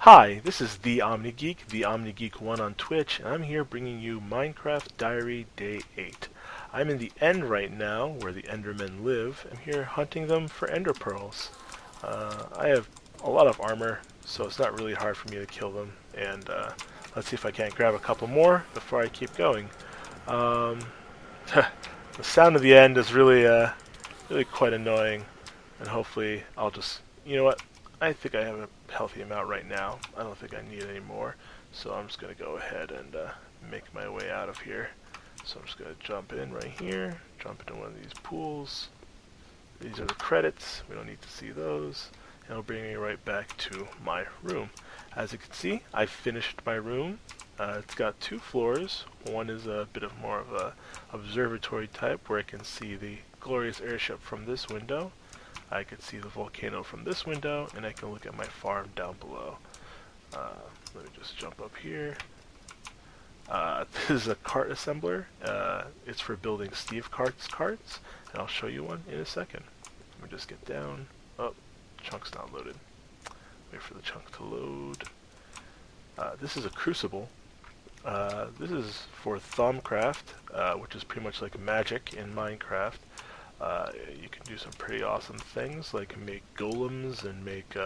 Hi, this is TheOmniGeek, TheOmniGeek1 on Twitch, and I'm here bringing you Minecraft Diary Day 8. I'm in the end right now, where the Endermen live. I'm here hunting them for Ender Pearls. I have a lot of armor, so it's not really hard for me to kill them, and let's see if I can't grab a couple more before I keep going. Um, the sound of the end is really quite annoying, and hopefully I'll just, you know what, I think I have a healthy amount right now. I don't think I need any more, so I'm just going to go ahead and make my way out of here. So I'm just going to jump in right here, jump into one of these pools. These are the credits, we don't need to see those, and it'll bring me right back to my room. As you can see, I've finished my room. It's got two floors. One is a bit of more of a observatory type where I can see the glorious airship from this window. I can see the volcano from this window, and I can look at my farm down below. Let me just jump up here. This is a cart assembler. It's for building Steve carts, and I'll show you one in a second. Let me just get down. Oh, chunk's not loaded. Wait for the chunk to load. This is a crucible. This is for Thumbcraft, which is pretty much like magic in Minecraft. You can do some pretty awesome things, like make golems and make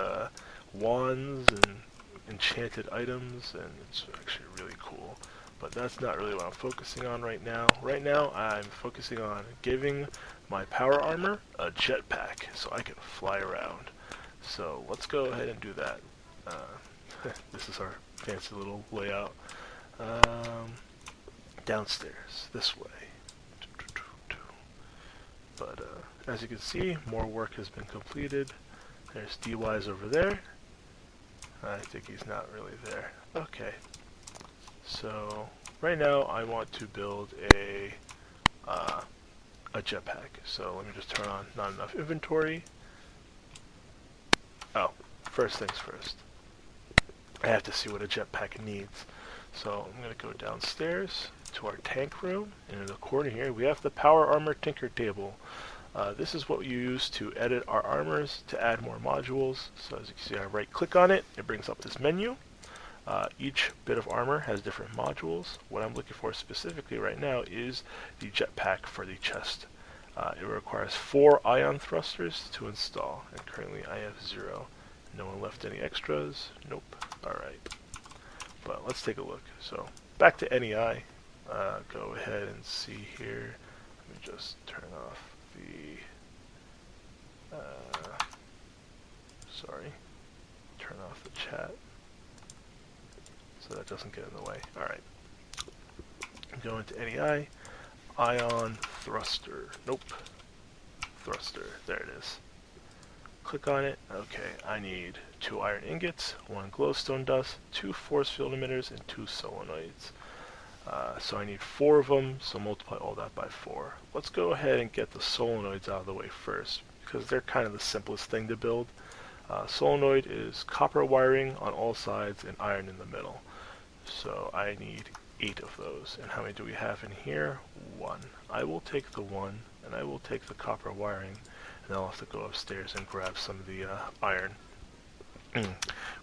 wands and enchanted items, and it's actually really cool. But that's not really what I'm focusing on right now. Right now, I'm focusing on giving my power armor a jetpack, so I can fly around. So let's go ahead and do that. This is our fancy little layout. Downstairs, this way. But as you can see, more work has been completed. There's DY's over there. I think he's not really there. Okay. So right now I want to build a jetpack. So let me just turn on not enough inventory. Oh, first things first. I have to see what a jetpack needs. So I'm going to go downstairs to our tank room, and in the corner here we have the power armor tinker table. This is what we use to edit our armors to add more modules. So as you can see, I right click on it, it brings up this menu. Each bit of armor has different modules. What I'm looking for specifically right now is the jetpack for the chest. It requires 4 ion thrusters to install, and currently I have 0. No one left any extras? Nope. Alright. But let's take a look. So back to NEI. Go ahead and see here. Let me just turn off the turn off the chat so that doesn't get in the way. Alright. Go into NEI. Ion thruster. Nope. Thruster. There it is. Click on it. Okay, I need 2 iron ingots, 1 glowstone dust, 2 force field emitters, and 2 solenoids. So I need 4 of them, so multiply all that by 4. Let's go ahead and get the solenoids out of the way first, because they're kind of the simplest thing to build. Solenoid is copper wiring on all sides and iron in the middle. So I need 8 of those. And how many do we have in here? 1. I will take the 1, and I will take the copper wiring, and I'll have to go upstairs and grab some of the iron.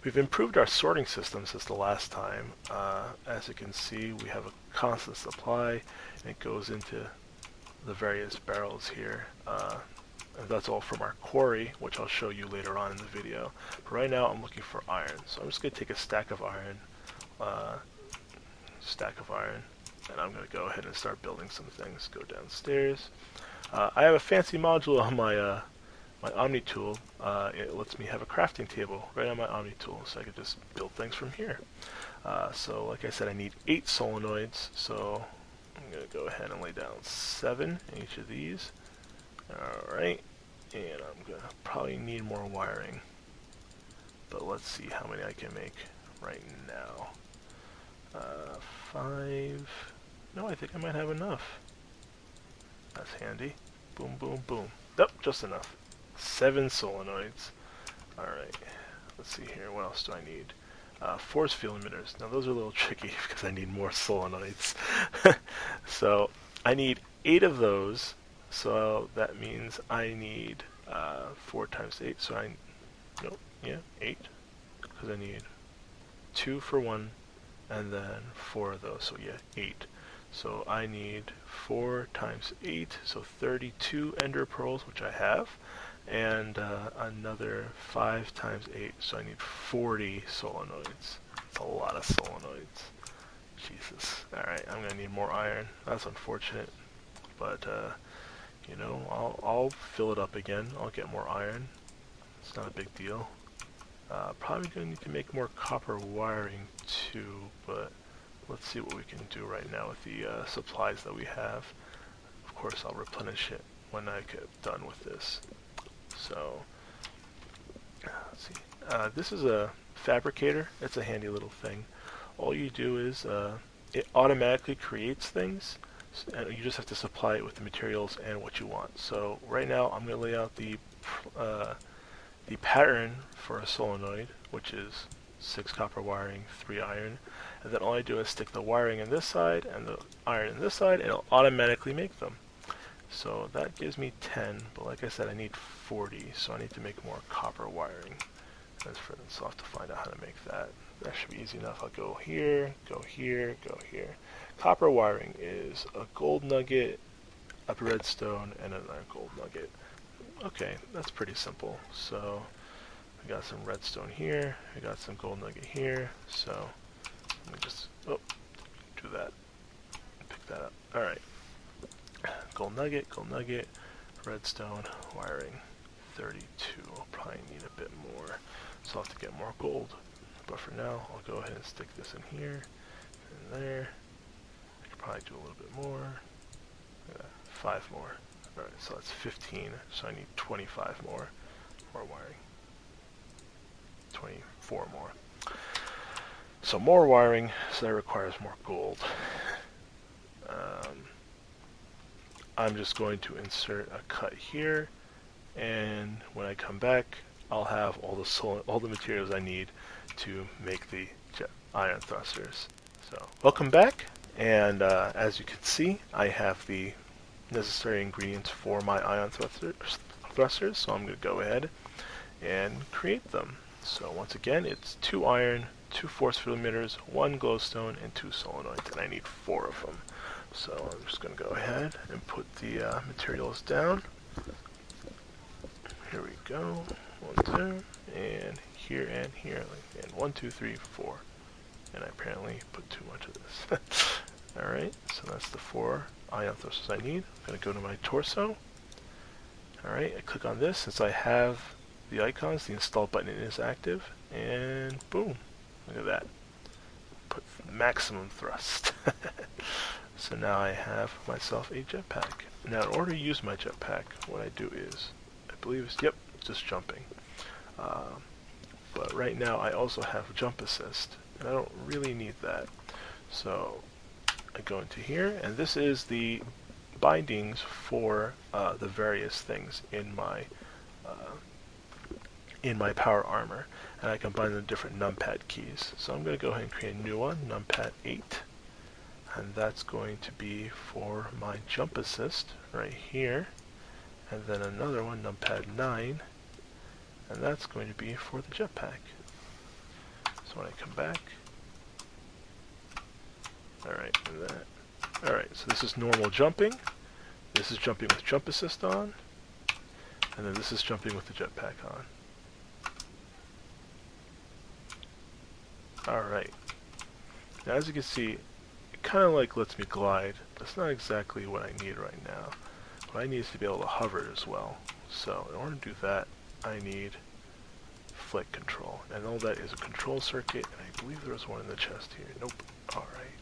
We've improved our sorting system since the last time. As you can see, we have a constant supply, and it goes into the various barrels here. And that's all from our quarry, which I'll show you later on in the video. But right now, I'm looking for iron, so I'm just going to take a stack of iron, and I'm going to go ahead and start building some things. Go downstairs. I have a fancy module on my my Omni tool. It lets me have a crafting table right on my Omni tool, so I can just build things from here. So like I said, I need 8 solenoids, so I'm going to go ahead and lay down 7 in each of these. Alright, and I'm going to probably need more wiring, but let's see how many I can make right now. 5. No, I think I might have enough. That's handy. Boom, boom, boom. Nope, just enough. 7 solenoids. Alright, let's see here. What else do I need? Force field emitters. Now those are a little tricky because I need more solenoids. So I need 8 of those. So that means I need 4 times 8. So nope, yeah, 8. Because I need 2 for one, and then 4 of those, so yeah, 8. So I need 4 times 8, so 32 ender pearls, which I have, and another 5 times 8, so I need 40 solenoids. That's a lot of solenoids. Jesus. Alright, I'm gonna need more iron. That's unfortunate, but you know, I'll fill it up again. I'll get more iron. It's not a big deal. Probably gonna need to make more copper wiring too, but let's see what we can do right now with the supplies that we have. Of course, I'll replenish it when I get done with this. So, let's see. This is a fabricator. It's a handy little thing. All you do is it automatically creates things, and you just have to supply it with the materials and what you want. So right now, I'm going to lay out the pattern for a solenoid, which is 6 copper wiring, 3 iron, and then all I do is stick the wiring in this side and the iron in this side, and it'll automatically make them. So that gives me 10, but like I said, I need 40, so I need to make more copper wiring. So I'll have to find out how to make that. That should be easy enough. I'll go here, go here, go here. Copper wiring is a gold nugget, a redstone, and another gold nugget. Okay, that's pretty simple. So we got some redstone here, we got some gold nugget here, so let me just, do that, pick that up. Alright, gold nugget, redstone, wiring, 32. I'll probably need a bit more, so I'll have to get more gold. But for now, I'll go ahead and stick this in here, and there. I could probably do a little bit more. 5 more. Alright, so that's 15, so I need 25 more wiring. 24 more. So more wiring, so that requires more gold. I'm just going to insert a cut here, and when I come back, I'll have all the materials I need to make the iron thrusters. So welcome back, and as you can see, I have the necessary ingredients for my ion thrusters, so I'm going to go ahead and create them. So once again, it's 2 iron, 2 force field emitters, 1 glowstone, and 2 solenoids, and I need 4 of them. So I'm just going to go ahead and put the materials down. Here we go. 1, 2, and here, and 1, 2, 3, 4. And I apparently put too much of this. Alright, so that's the 4 ion thrusters I need. I'm going to go to my torso. Alright, I click on this. Since I have the icons, the install button is active, and boom, look at that. Put maximum thrust. So now I have myself a jetpack. Now in order to use my jetpack, what I do is, I believe it's, yep, just jumping. But right now I also have jump assist, and I don't really need that. So I go into here, and this is the bindings for the various things in my power armor, and I combine the different numpad keys. So I'm going to go ahead and create a new one, numpad 8, and that's going to be for my jump assist right here, and then another one, numpad 9, and that's going to be for the jetpack. So when I come back, alright, so this is normal jumping, this is jumping with jump assist on, and then this is jumping with the jetpack on. Alright, now as you can see, it kind of like lets me glide. That's not exactly what I need right now. What I need is to be able to hover as well. So in order to do that, I need flight control, and all that is a control circuit, and I believe there's one in the chest here. Nope. Alright,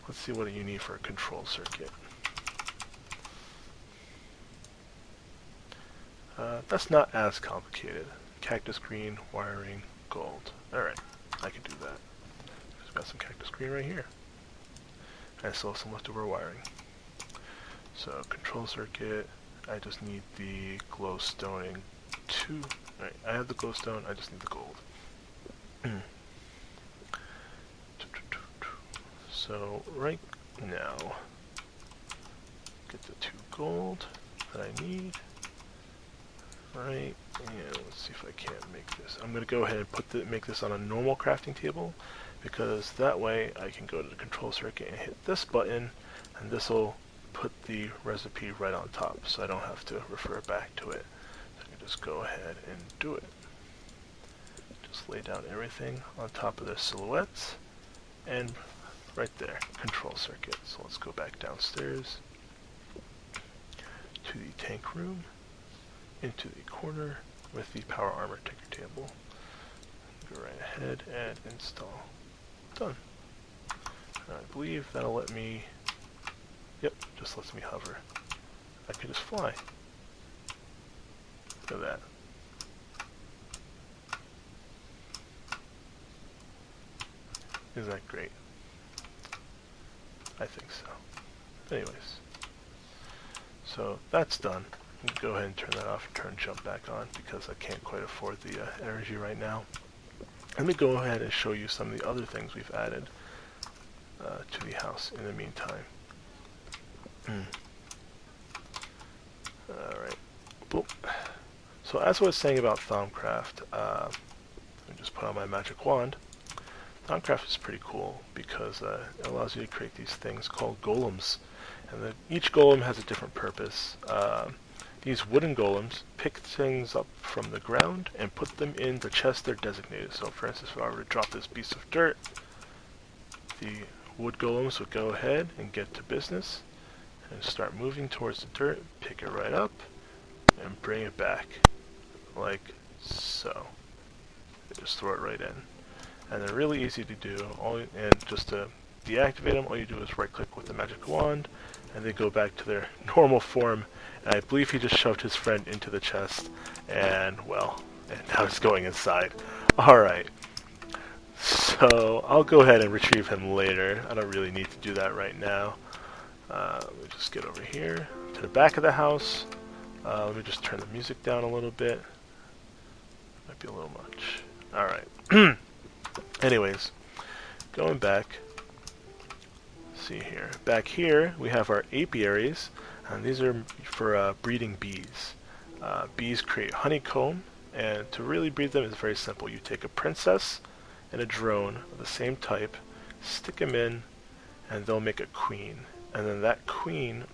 let's see what you need for a control circuit. That's not as complicated. Cactus green, wiring, gold. Alright, I can do that. Just got some cactus green right here. I still have some leftover wiring. So control circuit, I just need the glowstone and 2. Alright, I have the glowstone, I just need the gold. So right now, get the 2 gold that I need. Alright, And let's see if I can't make this. I'm going to go ahead and make this on a normal crafting table, because that way I can go to the control circuit and hit this button, and this will put the recipe right on top, so I don't have to refer back to it. So I can just go ahead and do it. Just lay down everything on top of the silhouettes, and right there, control circuit. So let's go back downstairs to the tank room, into the corner with the power armor ticker table. Go right ahead and install. Done. And I believe that'll let me, yep, just lets me hover. I can just fly. Look at that. Isn't that great? I think so. Anyways, so that's done. Go ahead and turn that off and turn jump back on, because I can't quite afford the energy right now. Let me go ahead and show you some of the other things we've added to the house in the meantime. Alright. Boop. So as I was saying about Thaumcraft, let me just put on my magic wand. Thaumcraft is pretty cool because it allows you to create these things called golems. And each golem has a different purpose. These wooden golems pick things up from the ground and put them in the chest they're designated. So for instance, if I were to drop this piece of dirt, the wood golems would go ahead and get to business and start moving towards the dirt, pick it right up, and bring it back, like so. Just throw it right in. And they're really easy to do, and just to deactivate them, all you do is right click with the magic wand, and they go back to their normal form. And I believe he just shoved his friend into the chest, and well, and now he's going inside. Alright, so I'll go ahead and retrieve him later. I don't really need to do that right now. Let me just get over here to the back of the house. Let me just turn the music down a little bit. Might be a little much. Alright. Anyways, going back. See here. Back here we have our apiaries, and these are for breeding bees. Bees create honeycomb, and to really breed them is very simple. You take a princess and a drone of the same type, stick them in, and they'll make a queen. And then that queen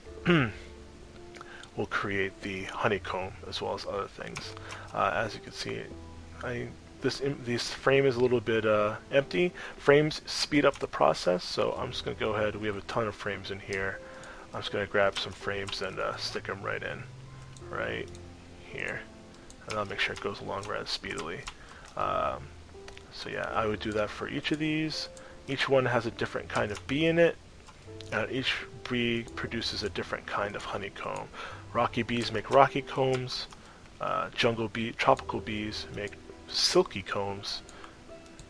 will create the honeycomb as well as other things. As you can see, this frame is a little bit empty. Frames speed up the process, so I'm just going to go ahead. We have a ton of frames in here. I'm just going to grab some frames and stick them right in, right here. And I'll make sure it goes along rather speedily. So yeah, I would do that for each of these. Each one has a different kind of bee in it. Each bee produces a different kind of honeycomb. Rocky bees make rocky combs. Tropical bees make silky combs,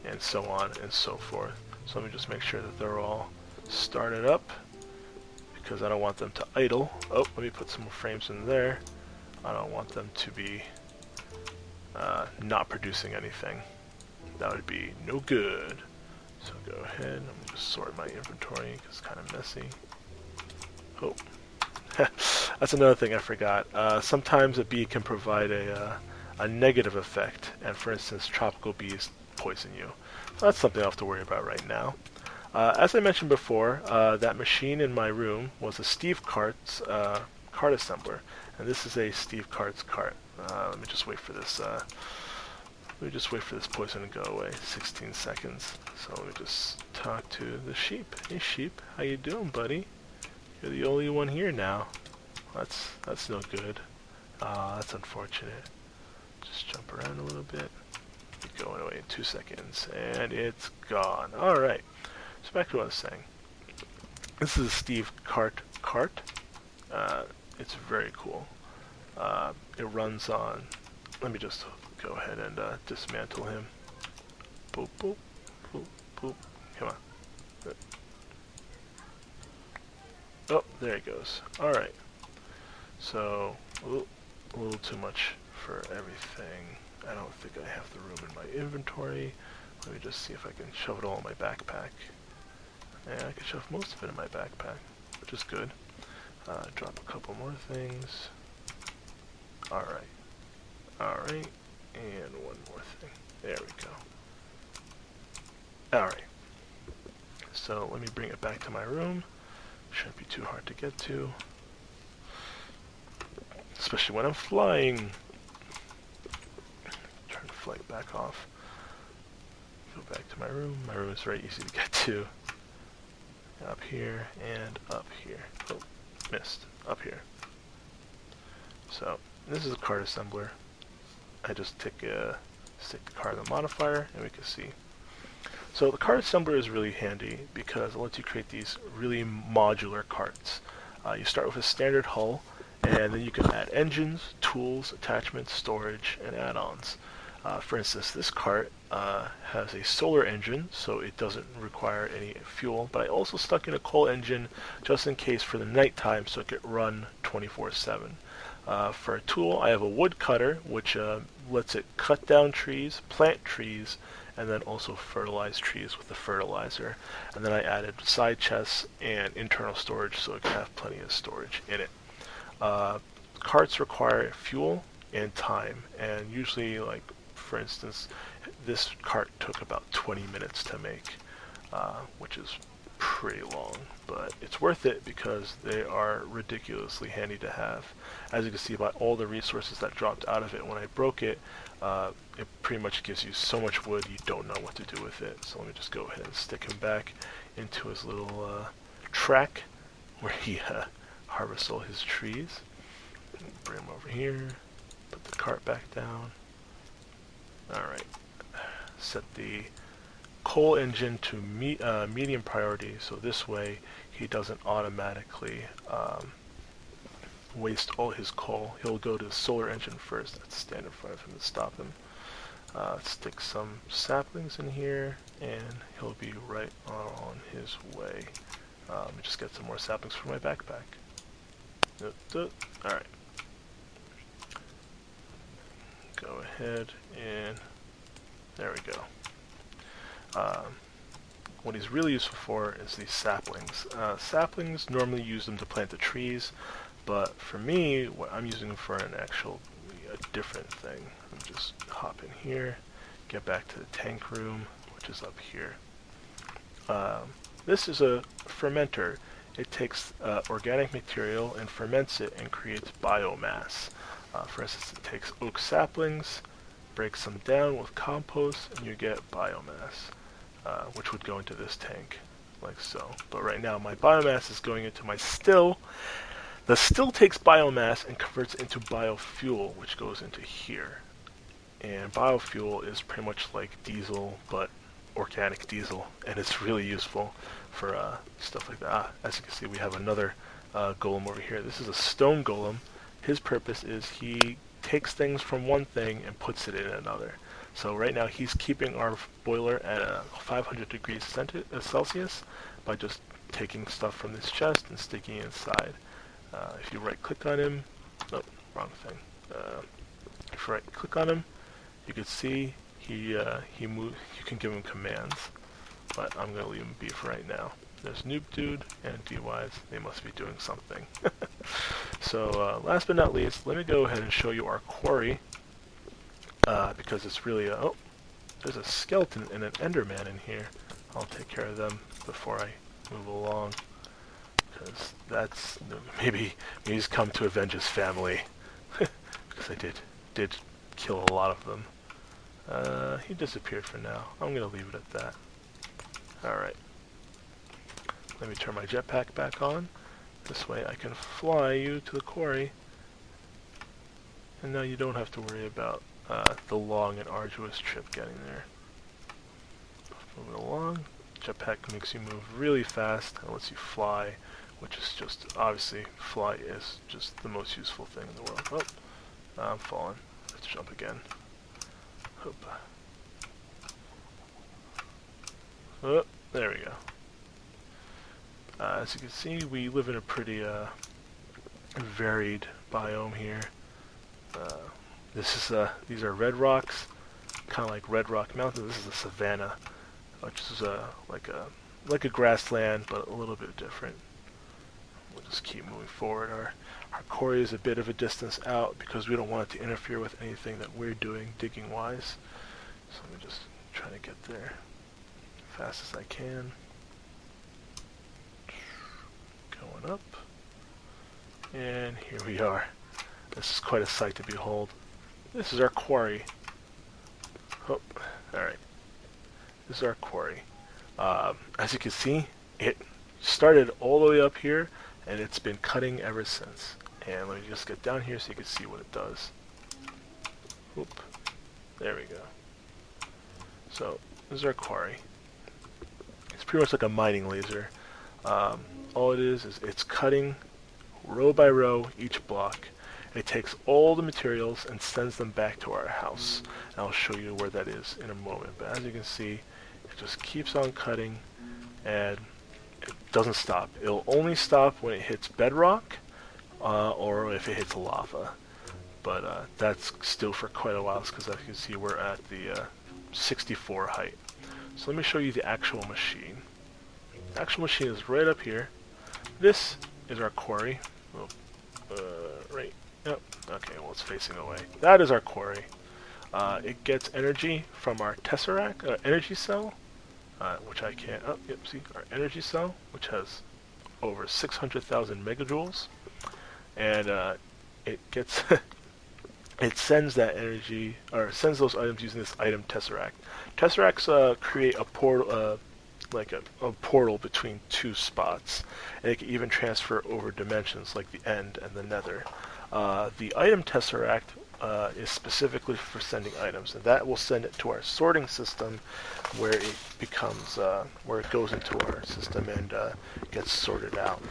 and so on and so forth. So let me just make sure that they're all started up, because I don't want them to idle. Oh, let me put some more frames in there. I don't want them to be not producing anything. That would be no good. So go ahead, I'm going to just sort my inventory because it's kind of messy. Oh, that's another thing I forgot. Sometimes a bee can provide a negative effect, and for instance, tropical bees poison you. So that's something I'll have to worry about right now. As I mentioned before, that machine in my room was a Steve Cart's cart assembler, and this is a Steve Cart's cart. Let me just wait for this. Let me just wait for this poison to go away. 16 seconds. So let me just talk to the sheep. Hey sheep, how you doing, buddy? You're the only one here now. That's no good. That's unfortunate. Just jump around a little bit. It's going away in 2 seconds, and it's gone. Alright, so back to what I was saying. This is a Steve cart. It's very cool. It runs on, let me just go ahead and dismantle him. Boop, boop, boop, boop. Come on. Oh, there he goes. Alright. So, a little too much for everything. I don't think I have the room in my inventory. Let me just see if I can shove it all in my backpack. Yeah, I can shove most of it in my backpack, which is good. Drop a couple more things. Alright. Alright, and one more thing. There we go. Alright, so let me bring it back to my room. Shouldn't be too hard to get to. Especially when I'm flying. Turn the flight back off. Go back to my room. My room is very easy to get to. Up here and up here. Oh, missed. Up here. So, this is a card assembler. I just stick the card in the modifier and we can see. So the card assembler is really handy because it lets you create these really modular carts. You start with a standard hull, and then you can add engines, tools, attachments, storage, and add-ons. For instance, this cart has a solar engine, so it doesn't require any fuel, but I also stuck in a coal engine just in case for the nighttime so it could run 24/7. For a tool, I have a wood cutter, which lets it cut down trees, plant trees, and then also fertilize trees with the fertilizer. And then I added side chests and internal storage so it can have plenty of storage in it. Carts require fuel and time, and usually, like for instance, this cart took about 20 minutes to make, which is pretty long, but it's worth it because they are ridiculously handy to have. As you can see by all the resources that dropped out of it when I broke it, it pretty much gives you so much wood you don't know what to do with it. So let me just go ahead and stick him back into his little track where he harvests all his trees. Bring him over here, put the cart back down. Alright, set the coal engine to medium priority, so this way he doesn't automatically waste all his coal. He'll go to the solar engine first. That's stand in front of him to stop him. Stick some saplings in here, and he'll be right on his way. Let me just get some more saplings for my backpack. Alright. Go ahead and there we go. What he's really useful for is these saplings. Saplings, normally use them to plant the trees, but for me, what I'm using them for a different thing. Let me just hop in here, get back to the tank room, which is up here. This is a fermenter. It takes organic material and ferments it and creates biomass. For instance, it takes oak saplings, breaks them down with compost, and you get biomass, which would go into this tank, like so. But right now, my biomass is going into my still. The still takes biomass and converts it into biofuel, which goes into here. And biofuel is pretty much like diesel, but organic diesel, and it's really useful for stuff like that. As you can see, we have another golem over here. This is a stone golem. His purpose is he takes things from one thing and puts it in another. So right now he's keeping our boiler at 500 degrees Celsius by just taking stuff from this chest and sticking it inside. If you right click on him, nope, wrong thing. If you right click on him, you can see he moves. You can give him commands, but I'm gonna leave him be for right now. There's Noob Dude and DWise. They must be doing something. So last but not least, let me go ahead and show you our quarry, because it's really oh, there's a skeleton and an Enderman in here. I'll take care of them before I move along, because that's maybe he's come to avenge his family, because I did kill a lot of them. He disappeared for now. I'm gonna leave it at that. Alright. Let me turn my jetpack back on. This way I can fly you to the quarry. And now you don't have to worry about the long and arduous trip getting there. Moving along. Jetpack makes you move really fast and lets you fly, which is just, obviously, fly is just the most useful thing in the world. Oh, I'm falling. Let's jump again. Hoop. Oh, there we go. As you can see, we live in a pretty varied biome here. These are red rocks, kind of like Red Rock Mountain. This is a savanna, which is like a grassland, but a little bit different. we'll just keep moving forward. Our quarry is a bit of a distance out because we don't want it to interfere with anything that we're doing digging wise. So let me just try to get there as fast as I can. Going up. And here we are. This is quite a sight to behold. This is our quarry. Oh, alright. This is our quarry. As you can see, it started all the way up here, and it's been cutting ever since. And let me just get down here so you can see what it does. Oop. There we go. So, this is our quarry. It's pretty much like a mining laser. All it is it's cutting row by row each block. It takes all the materials and sends them back to our house. And I'll show you where that is in a moment. But as you can see, it just keeps on cutting, and it doesn't stop. It'll only stop when it hits bedrock, or if it hits lava. But that's still for quite a while, because as you can see, we're at the 64 height. So let me show you the actual machine. The actual machine is right up here. This is our quarry. Oh, right. Yep. Okay, well, it's facing away. That is our quarry. It gets energy from our tesseract, energy cell, which I can't. Oh, yep. See, our energy cell, which has over 600,000 megajoules, and it gets it sends that energy, or sends those items using this item tesseract. Tesseracts create a portal, like a portal between two spots, and it can even transfer over dimensions like the end and the nether. The item tesseract is specifically for sending items, and that will send it to our sorting system, where it becomes where it goes into our system and gets sorted out.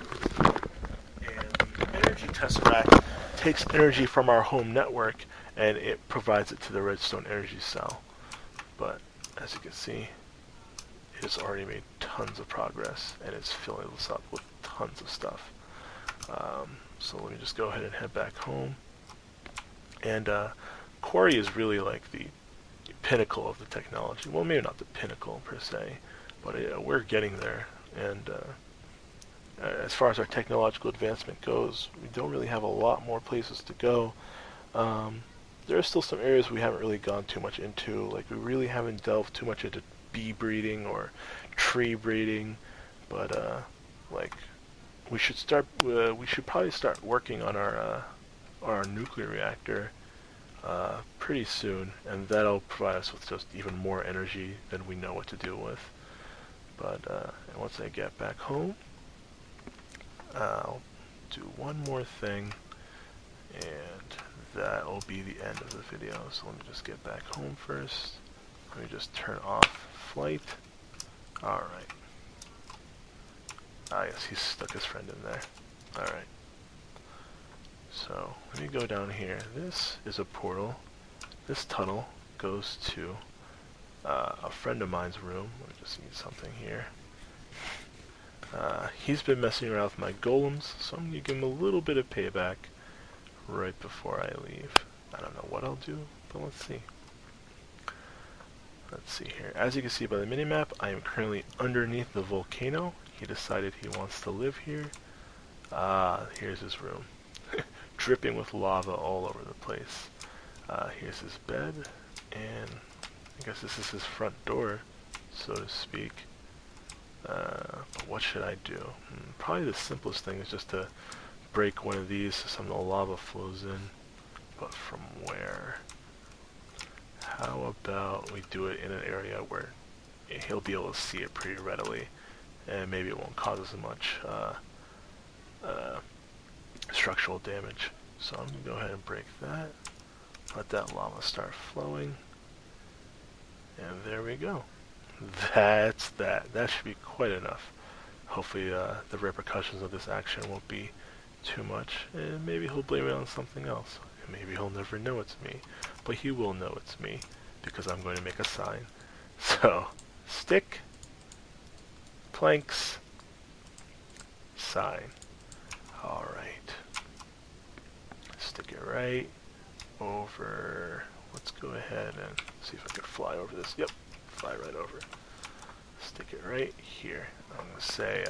And the energy tesseract takes energy from our home network and it provides it to the redstone energy cell. But as you can see, it has already made tons of progress, and it's filling this up with tons of stuff. So let me just go ahead and head back home. And Quarry is really like the pinnacle of the technology. Well, maybe not the pinnacle per se, but we're getting there. And as far as our technological advancement goes, we don't really have a lot more places to go. There are still some areas we haven't really gone too much into. Like, we really haven't delved too much into bee breeding or tree breeding, but like we should start. We should probably start working on our nuclear reactor pretty soon, and that'll provide us with just even more energy than we know what to do with. But once I get back home, I'll do one more thing, and that'll be the end of the video. So let me just get back home first. Let me just turn off flight. Alright. Ah, yes, he's stuck his friend in there. Alright. So, let me go down here. This is a portal. This tunnel goes to a friend of mine's room. Let me just need something here. He's been messing around with my golems, so I'm going to give him a little bit of payback right before I leave. I don't know what I'll do, but let's see. Let's see here. As you can see by the minimap, I am currently underneath the volcano. He decided he wants to live here. Here's his room. Dripping with lava all over the place. Here's his bed, and I guess this is his front door, so to speak. But what should I do? Probably the simplest thing is just to break one of these so some of the lava flows in. But from where? How about we do it in an area where he'll be able to see it pretty readily, and maybe it won't cause as much structural damage. So I'm going to go ahead and break that, let that lava start flowing, and there we go. That's that. That should be quite enough. Hopefully the repercussions of this action won't be too much, and maybe he'll blame it on something else. Maybe he'll never know it's me, but he will know it's me, because I'm going to make a sign. So, stick, planks, sign. Alright. Stick it right over. Let's go ahead and see if I can fly over this. Yep, fly right over. Stick it right here. I'm going to say,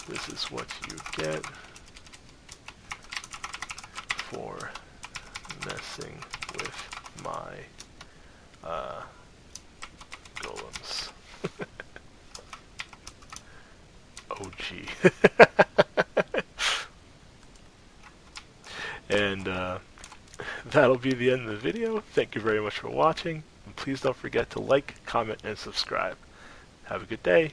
This is what you get for messing with my golems. OG. And that'll be the end of the video. Thank you very much for watching. And please don't forget to like, comment, and subscribe. Have a good day.